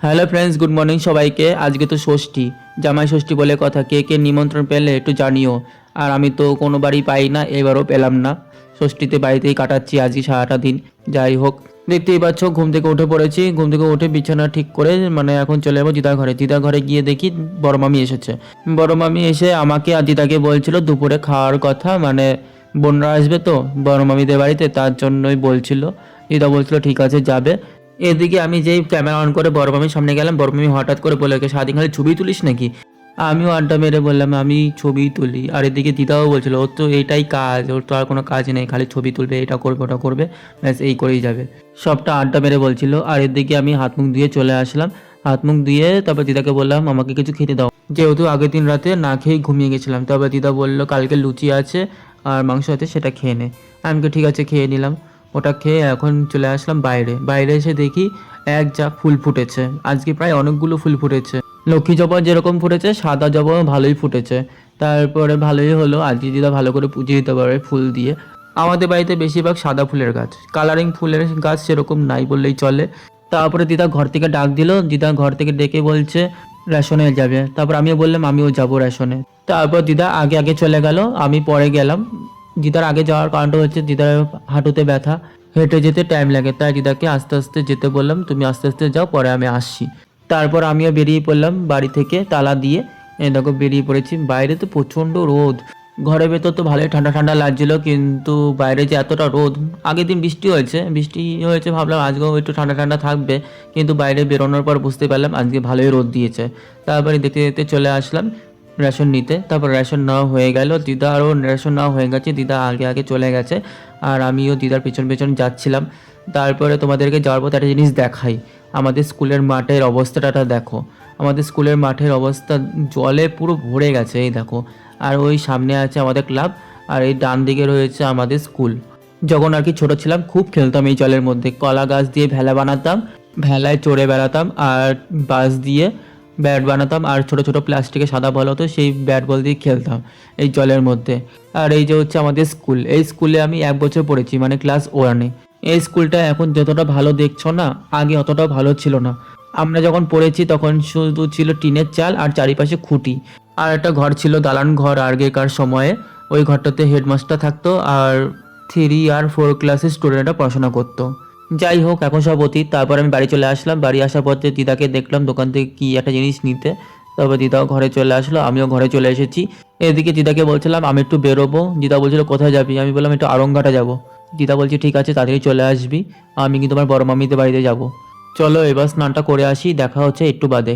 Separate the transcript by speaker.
Speaker 1: Hello friends, good morning সবাইকে। আজকে তো ষষ্ঠী, জামাই ষষ্ঠী বলে কথা। কে কে নিমন্ত্রণ পেলে একটু জানিও। আর আমি তো কোনো বাড়ি পাই না, এবারও পেলাম না। ষষ্ঠীতে বাড়িতেই কাটাচ্ছি আজকে সারাটা দিন। যাই হোক, দেখতেই পাচ্ছ ঘুম থেকে উঠে পড়েছি। ঘুম থেকে উঠে বিছানা ঠিক করে এখন চলে যাবো দিদার ঘরে। দিদার ঘরে গিয়ে দেখি বড় মামি এসেছে। বড় মামি এসে আমাকে আর দিদাকে বলছিল দুপুরে খাওয়ার কথা, বোনরা আসবে তো বড় মামিদের বাড়িতে, তার জন্যই বলছিল। দিদা বলছিল ঠিক আছে যাবে। এদিকে আমি যেই ক্যামেরা অন করে বড় মামির সামনে গেলাম, বড় মামি হঠাৎ করে বলে ওকে, সারাদিন খালি ছবি তুলিস নাকি? আমিও আড্ডা মেরে বললাম আমি ছবি তুলি। আর এদিকে দিদাও বলছিল ওর তো এইটাই কাজ, ওর তো আর কোনো কাজ নেই, খালি ছবি তুলবে, এটা করবে ওটা করবে, ব্যাস এই করেই যাবে। সবটা আড্ডা মেরে বলছিল। আর এদিকে আমি হাত মুখ ধুয়ে চলে আসলাম। হাত মুখ ধুয়ে তারপর দিদাকে বললাম আমাকে কিছু খেতে দাও, যেহেতু আগের দিন রাতে না খেয়েই ঘুমিয়ে গেছিলাম। তবে দিদা বললো কালকে লুচি আছে আর মাংস আছে, সেটা খেয়ে নে। আমি ঠিক আছে খেয়ে নিলাম। ওটা খেয়ে এখন চলে আসলাম বাইরে। বাইরে এসে দেখি এক যা ফুল ফুটেছে, আজকে প্রায় অনেকগুলো ফুল ফুটেছে। লক্ষ্মী জবা যেরকম ফুটেছে, সাদা জবা ভালোই ফুটেছে। তারপরে ভালোই হলো, আজকে দিদা ভালো করে পুজো দিতে পারবে ফুল দিয়ে। আমাদের বাড়িতে বেশিরভাগ সাদা ফুলের গাছ, কালারিং ফুলের গাছ সেরকম নাই বললেই চলে। তারপরে দিদা ঘর থেকে ডাক দিল। দিদা ঘর থেকে ডেকে বলছে রেশনে যাবে। তারপর আমিও বললাম আমিও যাবো রেশনে। তারপর দিদা আগে আগে চলে গেল, আমি পরে গেলাম। দিদার আগে যাওয়ার কারণটা হচ্ছে দিদার হাঁটুতে ব্যথা, হেঁটে যেতে টাইম লাগে, তাই দিদাকে আস্তে আস্তে যেতে বললাম, তুমি আস্তে আস্তে যাও, পরে আমি আসছি। তারপর আমিও বেরিয়ে পড়লাম বাড়ি থেকে তালা দিয়ে। দেখো বেরিয়ে পড়েছি। বাইরে তো প্রচণ্ড রোদ, ঘরের ভেতর তো ভালোই ঠান্ডা ঠান্ডা লাগছিল, কিন্তু বাইরে যে এতটা রোদ। আগের দিন বৃষ্টি হয়েছে ভাবলাম আজকেও একটু ঠান্ডা ঠান্ডা থাকবে, কিন্তু বাইরে বেরোনোর পর বুঝতে পারলাম আজকে ভালোই রোদ দিয়েছে। তারপরে দেখতে দেখতে চলে আসলাম রেশন নিতে। তারপর রেশন নেওয়া হয়ে গেল, দিদারও রেশন নেওয়া হয়ে গেছে, দিদা আগে আগে চলে গেছে আর আমিও দিদার পেছন পেছন যাচ্ছিলাম। তারপরে তোমাদেরকে যাওয়ার পথে একটা জিনিস দেখাই, আমাদের স্কুলের মাঠের অবস্থাটা দেখো। আমাদের স্কুলের মাঠের অবস্থা জলে পুরো ভরে গেছে, এই দেখো। আর ওই সামনে আছে আমাদের ক্লাব, আর এই ডান দিকে রয়েছে আমাদের স্কুল। যখন আর কি ছোটো ছিলাম খুব খেলতাম এই জলের মধ্যে, কলা গাছ দিয়ে ভেলা বানাতাম, ভেলায় চড়ে বেড়াতাম, আর বাঁশ দিয়ে ব্যাট বানাতাম, আর ছোট ছোট প্লাস্টিকের সাদা বল হতো, সেই ব্যাট বল দিয়ে খেলতাম এই জলের মধ্যে। আর এই যে হচ্ছে আমাদের স্কুল, এই স্কুলে আমি 1 বছর পড়েছি, ক্লাস 1-এ। এই স্কুলটা এখন যতটা ভালো দেখছো না, আগে অতটাও ভালো ছিল না। আমরা যখন পড়েছি তখন শুধু ছিল টিনের চাল আর চারিপাশে খুঁটি, আর একটা ঘর ছিল দালান ঘর আগেকার সময়ে। ওই ঘরটাতে হেডমাস্টার থাকতো, আর 3 আর 4 ক্লাসের স্টুডেন্টরা পড়াশোনা করতো। যাই হোক, এখন সব অতীত। তারপর আমি বাড়ি চলে আসলাম। বাড়ি আসার পথে দিদাকে দেখলাম দোকান থেকে কি একটা জিনিস নিতে। তারপর দিদাও ঘরে চলে আসলো, আমিও ঘরে চলে এসেছি। এদিকে দিদাকে বলছিলাম আমি একটু বেরোবো। দিদা বলছিল কোথায় যাবি? আমি বললাম একটু আরংঘাটা যাবো। দিদা বলছে ঠিক আছে তাড়াতাড়ি চলে আসবি, আমি কিন্তু আমার বড় মামিদের বাড়িতে যাব। চলো এবার স্নানটা করে আসি, দেখা হচ্ছে একটু বাদে।